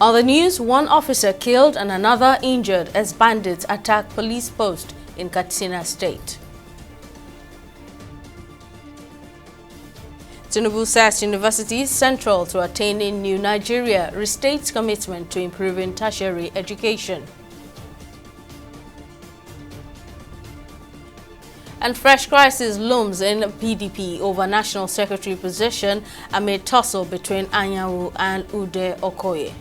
On the news, one officer killed and another injured as bandits attack police post in Kina State. Tinubu says universities central to attaining new Nigeria, restates commitment to improving tertiary education. And fresh crisis looms in PDP over National Secretary position amid tussle between Anyanwu and Ude Okoye.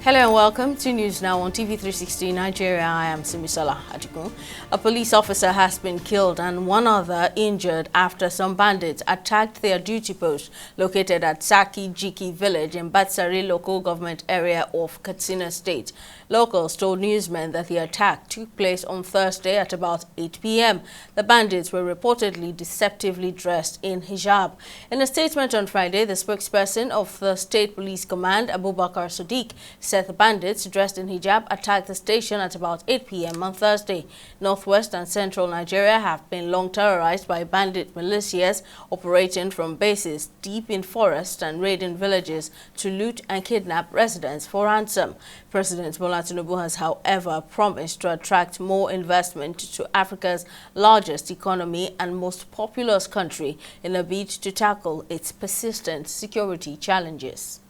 Hello and welcome to News Now on TV360 Nigeria. I am Simisola Atikun. A police officer has been killed and one other injured after some bandits attacked their duty post located at Saki Jiki village in Batsari local government area of Kina State. Locals told newsmen that the attack took place on Thursday at about 8 p.m. The bandits were reportedly deceptively dressed in hijab. In a statement on Friday, the spokesperson of the State Police Command, Abubakar Sadiq, said the bandits dressed in hijab attacked the station at about 8 p.m. on Thursday. Northwest and central Nigeria have been long terrorized by bandit militias operating from bases deep in forests and raiding villages to loot and kidnap residents for ransom. President Bola Tinubu has, however, promised to attract more investment to Africa's largest economy and most populous country in a bid to tackle its persistent security challenges.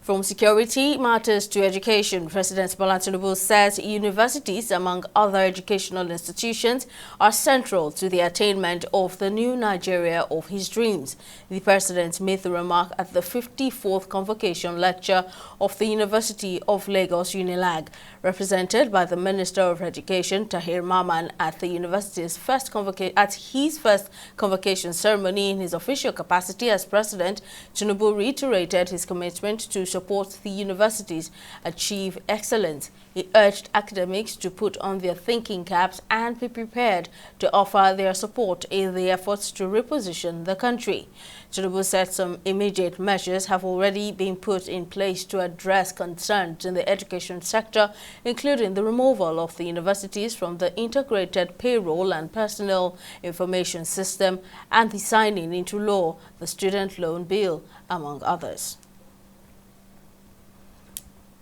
From security matters to education, President Bola Tinubu says universities, among other educational institutions, are central to the attainment of the new Nigeria of his dreams. The president made the remark at the 54th convocation lecture of the University of Lagos Unilag, represented by the Minister of Education, Tahir Maman, at the university's first convocation ceremony in his official capacity as president. Tinubu reiterated his commitment to support the universities achieve excellence. He urged academics to put on their thinking caps and be prepared to offer their support in the efforts to reposition the country. Tinubu said some immediate measures have already been put in place to address concerns in the education sector, including the removal of the universities from the integrated payroll and personnel information system and the signing into law the student loan bill, among others.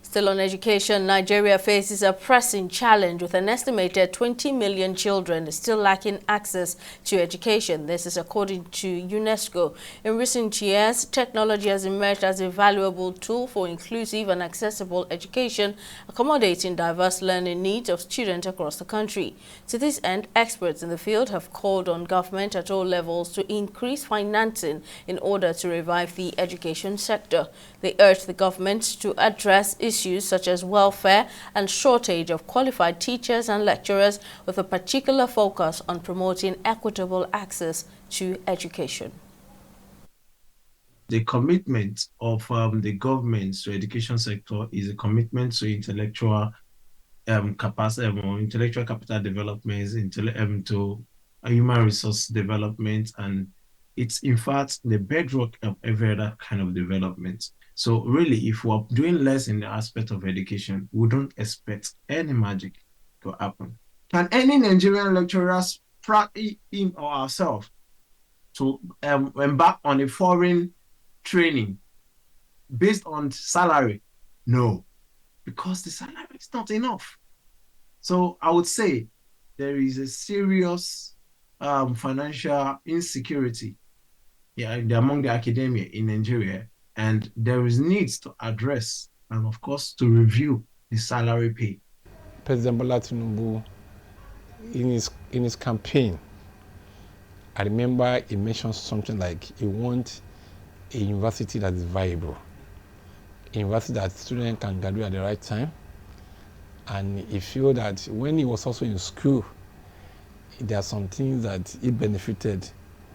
Still on education, Nigeria faces a pressing challenge with an estimated 20 million children still lacking access to education. This is according to UNESCO. In recent years, technology has emerged as a valuable tool for inclusive and accessible education, accommodating diverse learning needs of students across the country. To this end, experts in the field have called on government at all levels to increase financing in order to revive the education sector. They urge the government to address issues such as welfare and shortage of qualified teachers and lecturers, with a particular focus on promoting equitable access to education. The commitment of the government to education sector is a commitment to intellectual capacity, intellectual capital development, to human resource development, and it's in fact the bedrock of every other kind of development. So really, if we're doing less in the aspect of education, we don't expect any magic to happen. Can any Nigerian lecturers, him or ourselves, to embark on a foreign training based on salary? No, because the salary is not enough. So I would say there is a serious financial insecurity among the academia in Nigeria, and there is needs to address and, of course, to review the salary pay. President Bola Tinubu, in his campaign, I remember he mentioned something like he wants a university that is viable, a university that students can graduate at the right time, and he feel that when he was also in school, there are some things that he benefited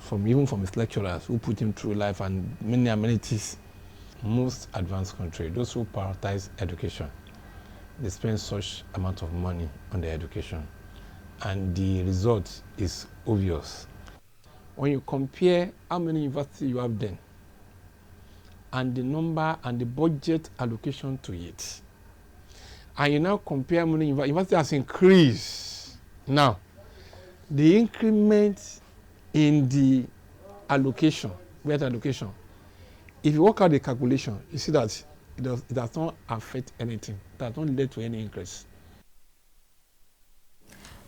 from, even from his lecturers who put him through life and many amenities. Most advanced countries, those who prioritize education, they spend such amount of money on their education, and the result is obvious. When you compare how many universities you have then and the number and the budget allocation to it, and you now compare how many university has increased. Now, the increment in the allocation, budget allocation, if you work out the calculation, you see that it does not affect anything. It does not lead to any increase.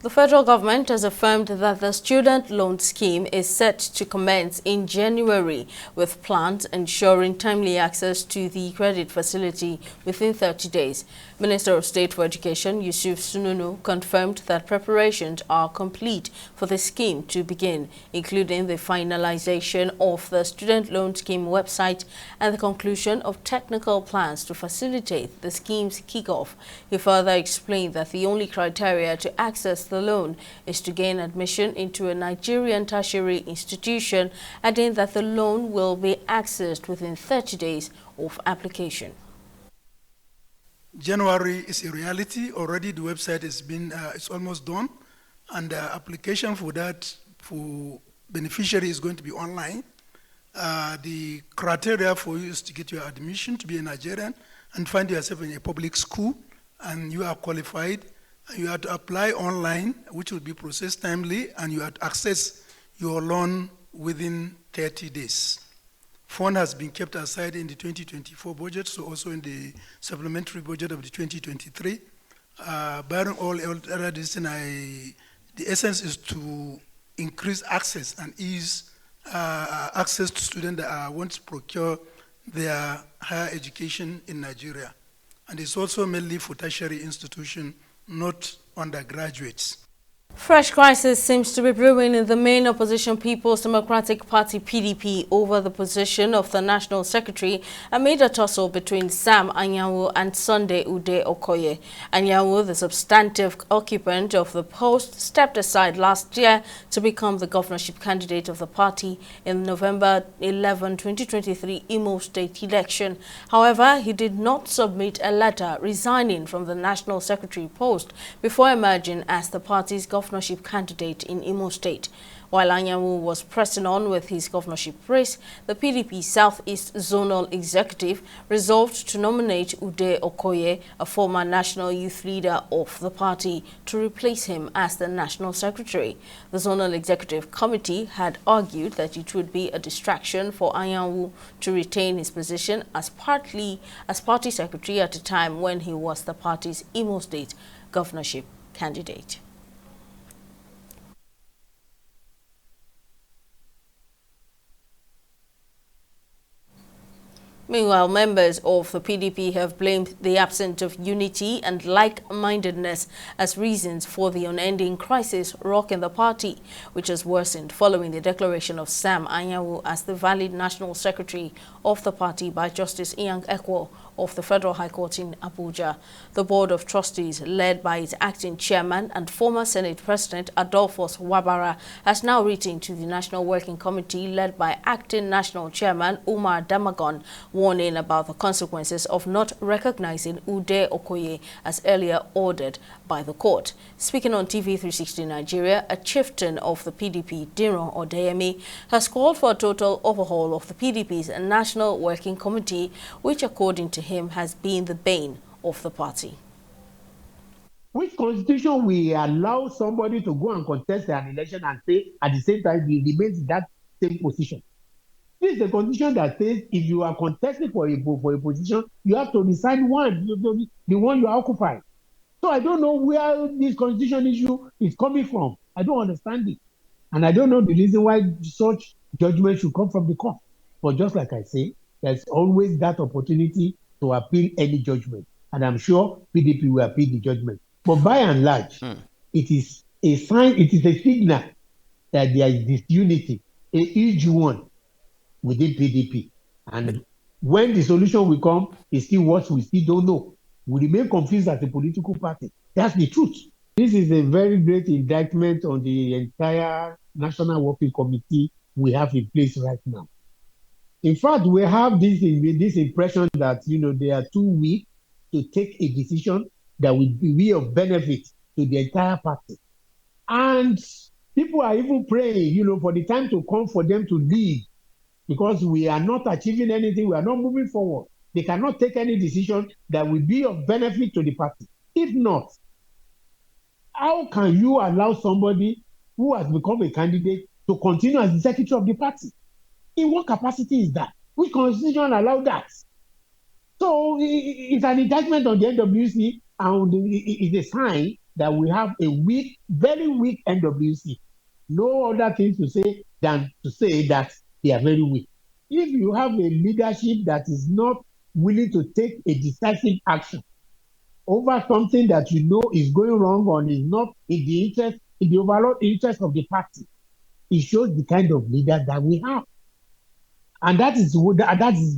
The federal government has affirmed that the student loan scheme is set to commence in January, with plans ensuring timely access to the credit facility within 30 days. Minister of State for Education Yusuf Sununu confirmed that preparations are complete for the scheme to begin, including the finalization of the student loan scheme website and the conclusion of technical plans to facilitate the scheme's kickoff. He further explained that the only criteria to access the loan is to gain admission into a Nigerian tertiary institution, adding that the loan will be accessed within 30 days of application. January is a reality. Already the website has been, it's almost done, and the application for that, for beneficiary, is going to be online. The criteria for you is to get your admission to be a Nigerian and find yourself in a public school, and you are qualified. You have to apply online, which will be processed timely, and you have to access your loan within 30 days. Fund has been kept aside in the 2024 budget, so also in the supplementary budget of the 2023. Barring all other this, the essence is to increase access and ease access to students that want to procure their higher education in Nigeria. And it's also mainly for tertiary institutions, not undergraduates. Fresh crisis seems to be brewing in the main opposition People's Democratic Party PDP over the position of the National Secretary amid a tussle between Sam Anyanwu and Sunday Ude Okoye. Anyanwu, the substantive occupant of the post, stepped aside last year to become the governorship candidate of the party in November 11, 2023 Imo State election. However, he did not submit a letter resigning from the National Secretary post before emerging as the party's governorship candidate in Imo State. While Anyanwu was pressing on with his governorship race, the PDP Southeast Zonal Executive resolved to nominate Ude Okoye, a former national youth leader of the party, to replace him as the National Secretary. The Zonal Executive Committee had argued that it would be a distraction for Anyanwu to retain his position as party secretary at a time when he was the party's Imo State governorship candidate. Meanwhile, members of the PDP have blamed the absence of unity and like-mindedness as reasons for the unending crisis rocking the party, which has worsened following the declaration of Sam Anyanwu as the valid National Secretary of the party by Justice Inyang Ekwo of the Federal High Court in Abuja. The Board of Trustees, led by its acting chairman and former Senate President Adolphus Wabara, has now written to the National Working Committee, led by acting National Chairman Umar Damagon, warning about the consequences of not recognizing Ude Okoye as earlier ordered by the court. Speaking on TV 360 Nigeria, a chieftain of the PDP, Diron Odeyemi, has called for a total overhaul of the PDP's National Working Committee, which, according to him, has been the bane of the party. Which constitution will allow somebody to go and contest an election and say at the same time he remains in that same position? This is a condition that says if you are contesting for a position, you have to decide one, the one you occupy. So I don't know where this constitution issue is coming from. I don't understand it. And I don't know the reason why such judgment should come from the court. But just like I say, there's always that opportunity to appeal any judgment. And I'm sure PDP will appeal the judgment. But by and large, it is a sign, it is a signal that there is disunity, a huge one within PDP. And when the solution will come, is still what we still don't know. We remain confused as a political party. That's the truth. This is a very great indictment on the entire National Working Committee we have in place right now. In fact, we have this impression that, they are too weak to take a decision that will be of benefit to the entire party. And people are even praying, for the time to come for them to leave, because we are not achieving anything. We are not moving forward. They cannot take any decision that will be of benefit to the party. If not, how can you allow somebody who has become a candidate to to continue as the secretary of the party. In what capacity is that? Which constitution allowed that? So it's an indictment on the NWC, and it's a sign that we have a weak, very weak NWC. No other thing to say than to say that they are very weak. If you have a leadership that is not willing to take a decisive action over something that you know is going wrong or is not in the interest, in the overall interest of the party, it shows the kind of leader that we have. And that is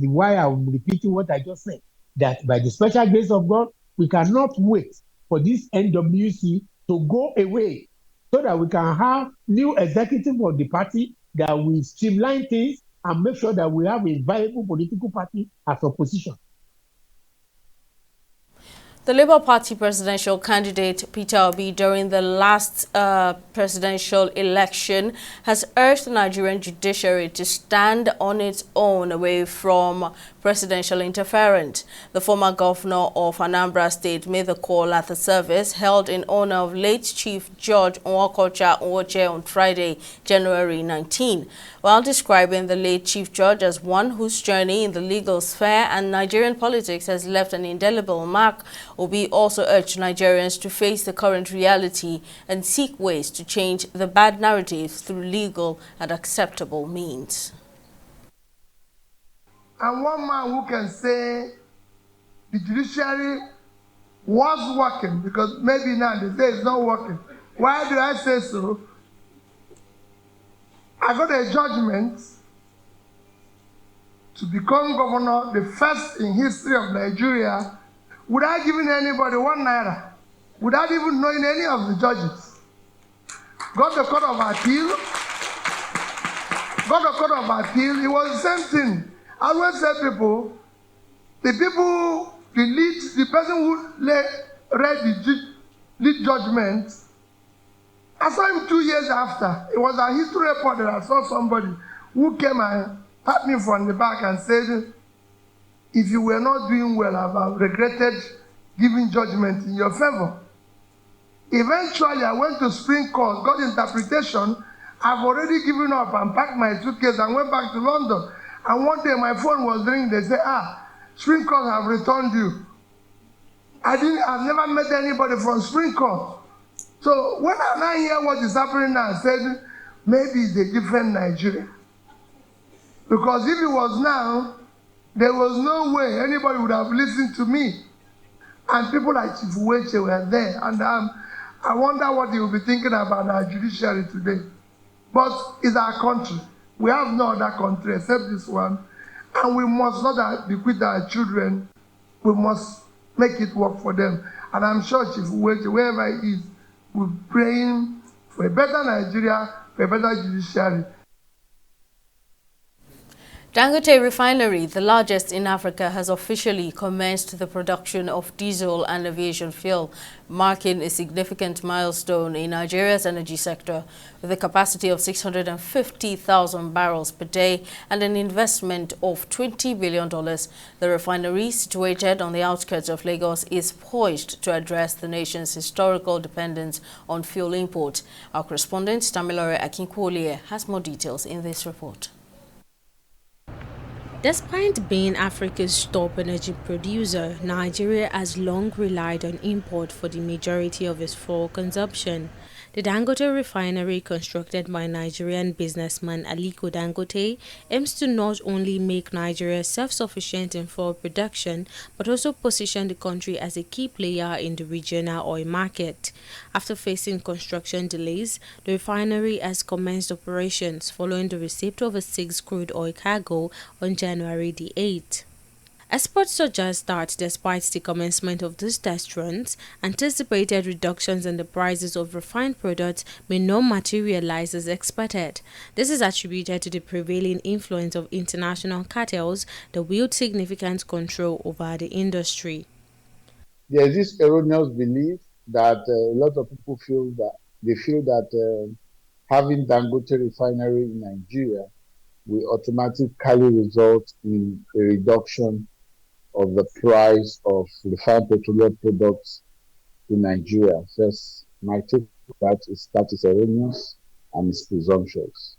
why I'm repeating what I just said, that by the special grace of God, we cannot wait for this NWC to go away so that we can have new executive of the party that will streamline things and make sure that we have a viable political party as opposition. The Labour Party presidential candidate Peter Obi during the last presidential election has urged the Nigerian judiciary to stand on its own away from presidential interference. The former governor of Anambra State made the call at the service held in honor of late Chief Judge Nwakocha Nwoche on Friday, January 19. While describing the late Chief Judge as one whose journey in the legal sphere and Nigerian politics has left an indelible mark, Obi also urged Nigerians to face the current reality and seek ways to change the bad narratives through legal and acceptable means. And one man who can say the judiciary was working, because maybe now they say it's not working. Why do I say so? I got a judgment to become governor, the first in history of Nigeria, without giving anybody 1 naira, without even knowing any of the judges. Got the court of appeal. It was the same thing. I always tell people, the person who read the lead judgment, I saw him 2 years after. It was a history report that I saw somebody who came and tapped me from the back and said, if you were not doing well, I've regretted giving judgment in your favor. Eventually, I went to Supreme Court, got interpretation. I've already given up and packed my suitcase and went back to London. And one day my phone was ringing. They said, Supreme Court have returned you. I've never met anybody from Supreme Court. So when I now hear what is happening now, I said, maybe it's a different Nigeria. Because if it was now, there was no way anybody would have listened to me. And people like Chief Uweche were there. And I wonder what they will be thinking about our judiciary today. But it's our country. We have no other country except this one. And we must not bequeath our children. We must make it work for them. And I'm sure Chief Uweche, wherever he is, will be praying for a better Nigeria, for a better judiciary. Dangote Refinery, the largest in Africa, has officially commenced the production of diesel and aviation fuel, marking a significant milestone in Nigeria's energy sector. With a capacity of 650,000 barrels per day and an investment of $20 billion, the refinery, situated on the outskirts of Lagos, is poised to address the nation's historical dependence on fuel import. Our correspondent, Tamilore Akinkwoliye, has more details in this report. Despite being Africa's top energy producer, Nigeria has long relied on import for the majority of its fuel consumption. The Dangote Refinery, constructed by Nigerian businessman Aliko Dangote, aims to not only make Nigeria self-sufficient in fuel production, but also position the country as a key player in the regional oil market. After facing construction delays, the refinery has commenced operations following the receipt of a 6 crude oil cargo on January the 8th. Experts suggest that despite the commencement of these test runs, anticipated reductions in the prices of refined products may not materialize as expected. This is attributed to the prevailing influence of international cartels that wield significant control over the industry. There is this erroneous belief that a lot of people feel that having Dangote Refinery in Nigeria will automatically result in a reduction of the price of refined petroleum products in Nigeria. First, my take that is erroneous and it's presumptuous.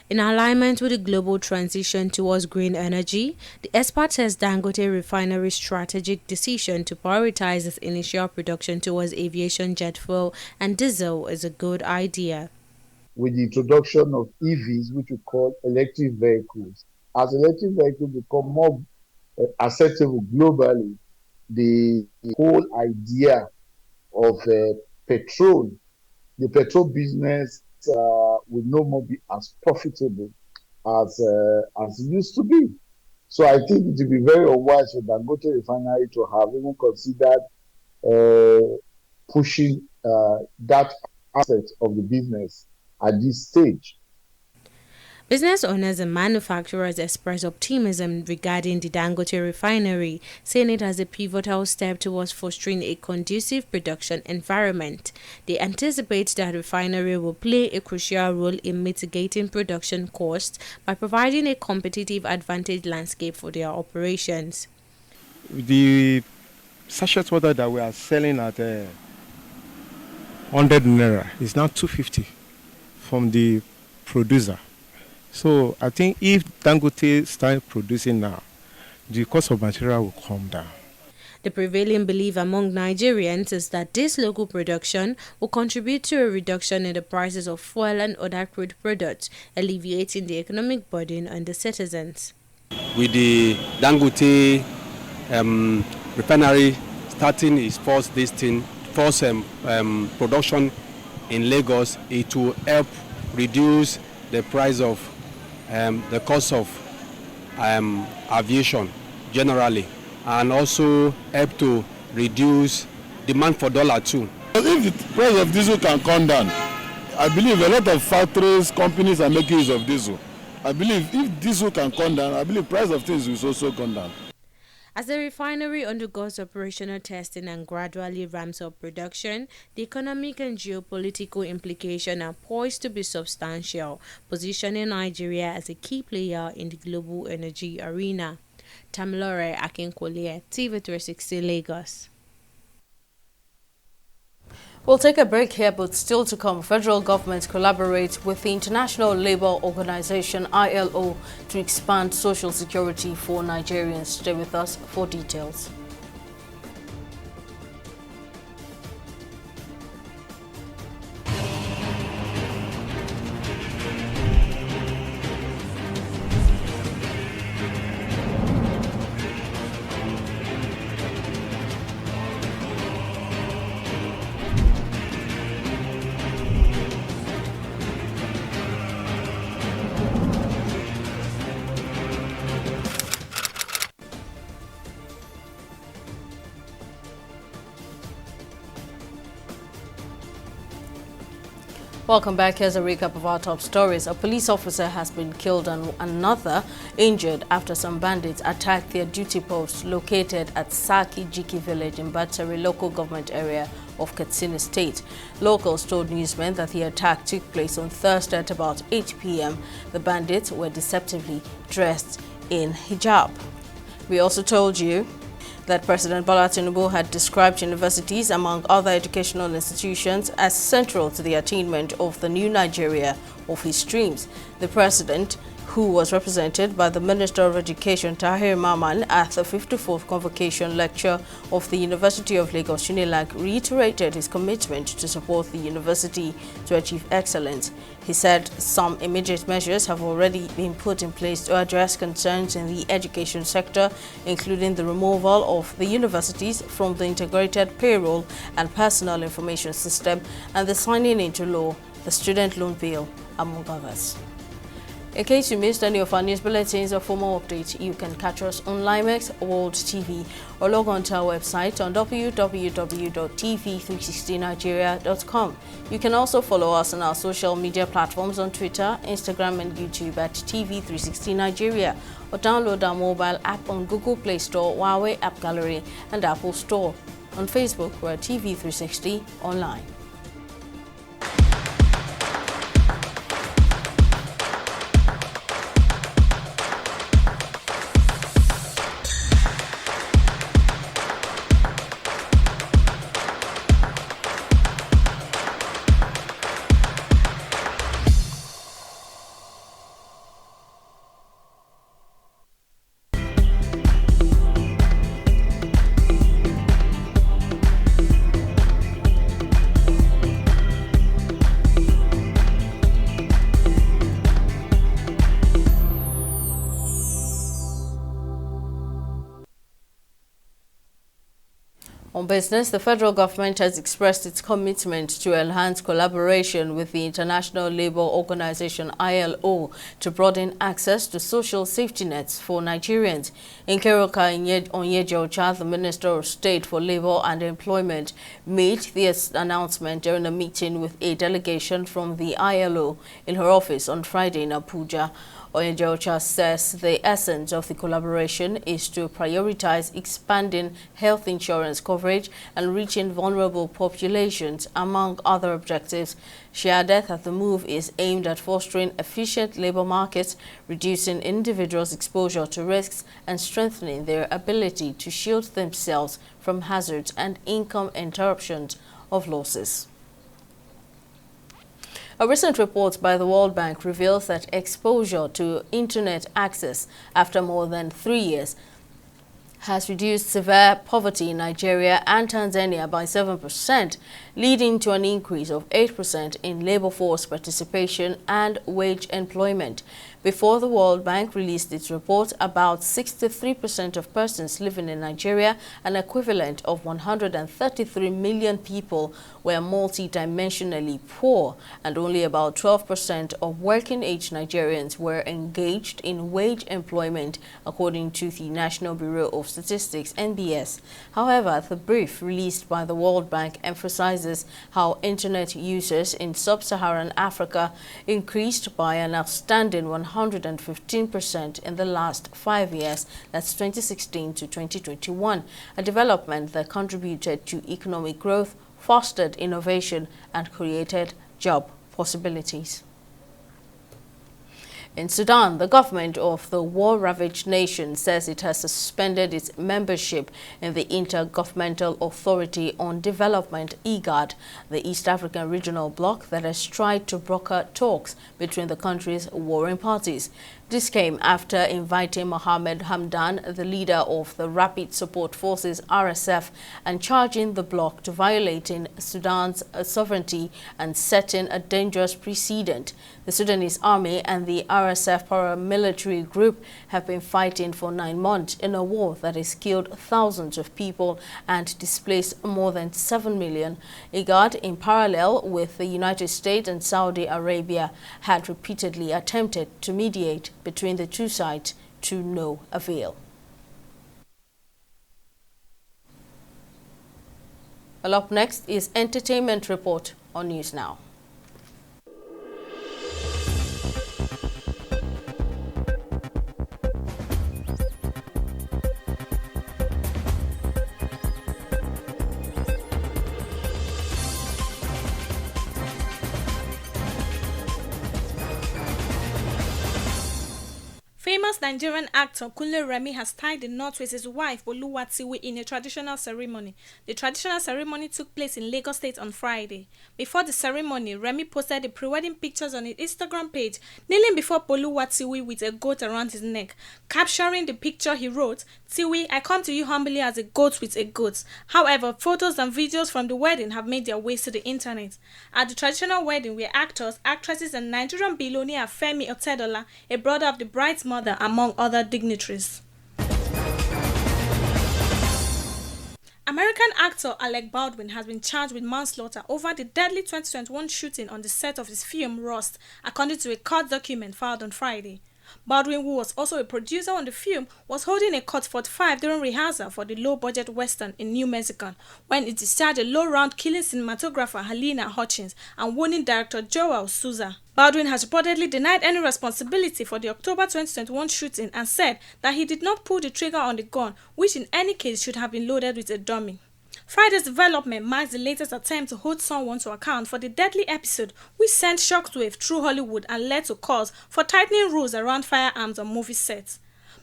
In alignment with the global transition towards green energy, the expert says Dangote Refinery's strategic decision to prioritize its initial production towards aviation jet fuel and diesel is a good idea. With the introduction of EVs, which we call electric vehicles, as electric vehicles become more acceptable globally, the whole idea of petrol, the petrol business will no more be as profitable as it used to be. So I think it would be very unwise for Dangote Refinery to have even considered pushing that aspect of the business at this stage. Business owners and manufacturers express optimism regarding the Dangote Refinery, saying it as a pivotal step towards fostering a conducive production environment. They anticipate that the refinery will play a crucial role in mitigating production costs by providing a competitive advantage landscape for their operations. The sachet water that we are selling at 100 naira is now 250 from the producer. So I think if Dangote starts producing now, the cost of material will come down. The prevailing belief among Nigerians is that this local production will contribute to a reduction in the prices of fuel and other crude products, alleviating the economic burden on the citizens. With the Dangote refinery starting its first production in Lagos, it will help reduce the price of the cost of aviation generally, and also help to reduce demand for dollar too. If the price of diesel can come down, I believe a lot of factories, companies are making use of diesel. I believe if diesel can come down, I believe price of things will also come down. As the refinery undergoes operational testing and gradually ramps up production, the economic and geopolitical implications are poised to be substantial, positioning Nigeria as a key player in the global energy arena. Tamilore Akinkwole, TV360 Lagos. We'll take a break here, but still to come, federal government collaborates with the International Labour Organization ILO to expand social security for Nigerians. Stay with us for details. Welcome back. Here's a recap of our top stories. A police officer has been killed and another injured after some bandits attacked their duty post located at Saki Jiki village in Batsari local government area of Kina State. Locals told newsmen that the attack took place on Thursday at about 8 p.m. The bandits were deceptively dressed in hijab. We also told you that President Bola Tinubu had described universities, among other educational institutions, as central to the attainment of the new Nigeria of his dreams. The president, who was represented by the Minister of Education Tahir Maman at the 54th Convocation Lecture of the University of Lagos, UNILAG, reiterated his commitment to support the university to achieve excellence. He said some immediate measures have already been put in place to address concerns in the education sector, including the removal of the universities from the integrated payroll and personal information system and the signing into law the student loan bill, among others. In case you missed any of our news bulletins or for more updates, you can catch us on Limex World TV or log on to our website on www.tv360nigeria.com. You can also follow us on our social media platforms on Twitter, Instagram and YouTube at TV360 Nigeria, or download our mobile app on Google Play Store, Huawei App Gallery and Apple Store. On Facebook, we're at TV360 Online. On business, the federal government has expressed its commitment to enhance collaboration with the International Labour Organization ILO to broaden access to social safety nets for Nigerians. Nkeruka Onyeji-Ocha, the Minister of State for Labour and Employment, made this announcement during a meeting with a delegation from the ILO in her office on Friday in Abuja. Onyeji-Ocha says the essence of the collaboration is to prioritize expanding health insurance coverage and reaching vulnerable populations, among other objectives. She added that the move is aimed at fostering efficient labor markets, reducing individuals' exposure to risks, and strengthening their ability to shield themselves from hazards and income interruptions of losses. A recent report by the World Bank reveals that exposure to internet access after more than 3 years has reduced severe poverty in Nigeria and Tanzania by 7%, leading to an increase of 8% in labor force participation and wage employment. Before the World Bank released its report, about 63% of persons living in Nigeria, an equivalent of 133 million people, were multidimensionally poor, and only about 12% of working-age Nigerians were engaged in wage employment, according to the National Bureau of Statistics, NBS. However, the brief released by the World Bank emphasizes how internet users in sub-Saharan Africa increased by an outstanding 115% in the last 5 years, that's 2016 to 2021, a development that contributed to economic growth, fostered innovation, and created job possibilities. In Sudan, the government of the war-ravaged nation says it has suspended its membership in the Intergovernmental Authority on Development, IGAD, the East African regional bloc that has tried to broker talks between the country's warring parties. This came after inviting Mohamed Hamdan, the leader of the Rapid Support Forces (RSF), and charging the bloc to violating Sudan's sovereignty and setting a dangerous precedent. The Sudanese army and the RSF paramilitary group have been fighting for 9 months in a war that has killed thousands of people and displaced more than 7 million. IGAD, in parallel with the United States and Saudi Arabia, had repeatedly attempted to mediate between the two sides to no avail. Well, up next is Entertainment Report on News Now. Famous Nigerian actor K Remy has tied the knot with his wife Oluwatiwi in a traditional ceremony. The traditional ceremony took place in Lagos State on Friday. Before the ceremony, Remy posted the pre-wedding pictures on his Instagram page, kneeling before Oluwatiwi with a goat around his neck. Capturing the picture, he wrote, "Tiwi, I come to you humbly as a goat with a goat." However, photos and videos from the wedding have made their way to the internet. At the traditional wedding were actors, actresses, and Nigerian billionaire Femi Otedola, a brother of the bride's mother, among other dignitaries. American actor Alec Baldwin has been charged with manslaughter over the deadly 2021 shooting on the set of his film Rust, according to a court document filed on Friday. Baldwin, who was also a producer on the film, was holding a Court 45 during rehearsal for the low-budget western in New Mexico when it discharged a low-round, killing cinematographer Helena Hutchins and wounding director Joel Souza. Baldwin has reportedly denied any responsibility for the October 2021 shooting and said that he did not pull the trigger on the gun, which in any case should have been loaded with a dummy. Friday's development marks the latest attempt to hold someone to account for the deadly episode, which sent shockwave through Hollywood and led to calls for tightening rules around firearms on movie sets.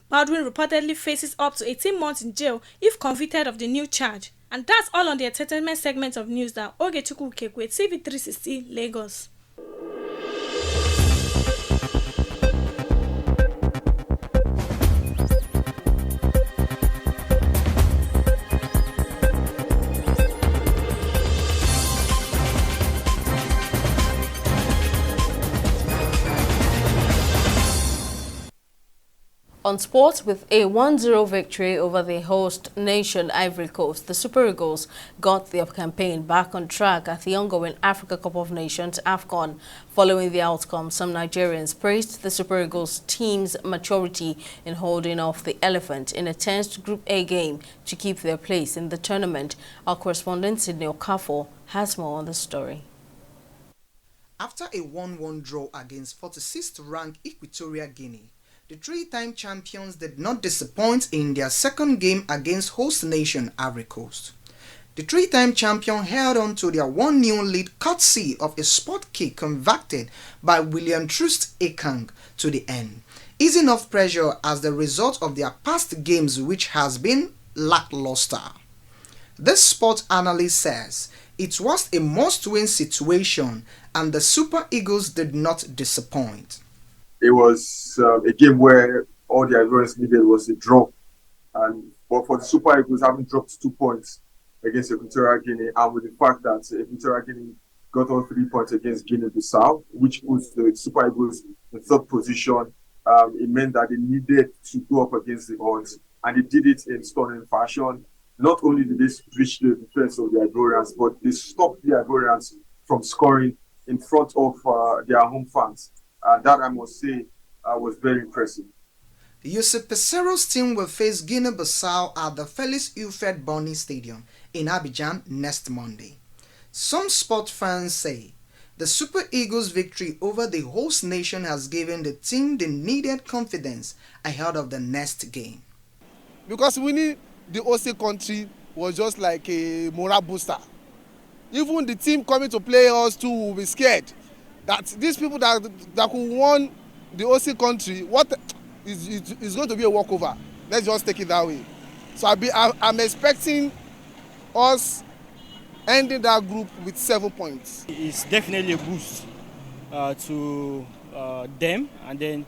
Baldwin reportedly faces up to 18 months in jail if convicted of the new charge. And that's all on the entertainment segment of news now. Ogechukwu Kekwe, TV360, Lagos. On sports, with a 1-0 victory over the host nation Ivory Coast, the Super Eagles got their campaign back on track at the ongoing Africa Cup of Nations AFCON. Following the outcome, some Nigerians praised the Super Eagles team's maturity in holding off the Elephant in a tense Group A game to keep their place in the tournament. Our correspondent Sydney Okafor has more on the story. After a 1-1 draw against 46th ranked Equatorial Guinea, the three-time champions did not disappoint in their second game against host nation Ivory Coast. The three-time champion held on to their 1-0 lead courtesy of a spot kick converted by William Troost Ekang to the end, easing off pressure as the result of their past games, which has been lackluster. This sport analyst says it was a must-win situation and the Super Eagles did not disappoint. It was a game where all the Ivorians needed was a draw. But for the Super Eagles, having dropped 2 points against Equatorial Guinea, and with the fact that Equatorial Guinea got all 3 points against Guinea-Bissau, which puts the Super Eagles in third position, it meant that they needed to go up against the odds, and they did it in stunning fashion. Not only did they switch the defense of the Ivorians, but they stopped the Ivorians from scoring in front of their home fans. That, I must say, was very impressive. Yusuf Pesero's team will face Guinea-Bissau at the Felix Ilfred Boni Stadium in Abidjan next Monday. Some sport fans say the Super Eagles' victory over the host nation has given the team the needed confidence ahead of the next game. Because winning the OC country was just like a morale booster. Even the team coming to play us too will be scared that these people that could won the OC country, what is going to be a walkover. Let's just take it that way. So I'm expecting us ending that group with 7 points. It's definitely a boost to them, and then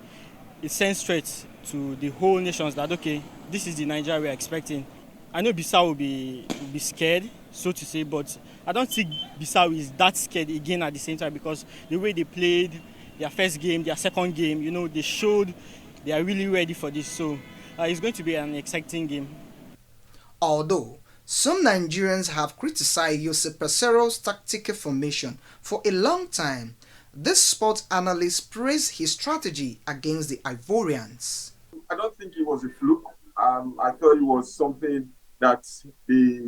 it sends straight to the whole nations that, okay, this is the Nigeria we're expecting. I know Bissau will be scared, so to say, but I don't think Bissau is that scared again at the same time, because the way they played their first game, their second game, you know, they showed they are really ready for this. So it's going to be an exciting game. Although some Nigerians have criticized Yusuf Pesero's tactical formation for a long time, this sports analyst praised his strategy against the Ivorians. I don't think it was a fluke. I thought it was something that they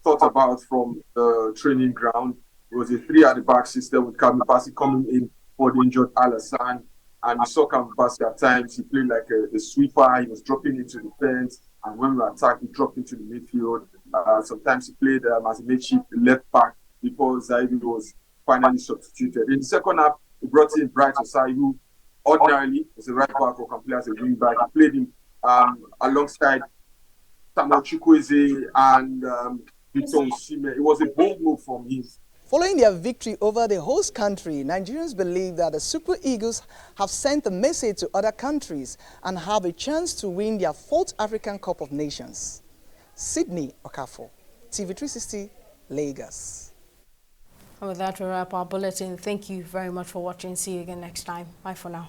thought about from the training ground. It was a 3 at the back system with Kamipasi coming in for the injured Alassane. And we saw Kamipasi at times. He played like a sweeper. He was dropping into the fence. And when we attacked, he dropped into the midfield. Sometimes he played as a makeshift left back before Zaidu was finally substituted. In the second half, he brought in Bright Osai, who ordinarily is a right back or can play as a wing back. He played him alongside Samuel Chukwueze and Victor Osimhen. It was a bold move from him. Following their victory over the host country, Nigerians believe that the Super Eagles have sent a message to other countries and have a chance to win their 4th African Cup of Nations. Sydney Okafor, TV360, Lagos. And with that, we wrap our bulletin. Thank you very much for watching. See you again next time. Bye for now.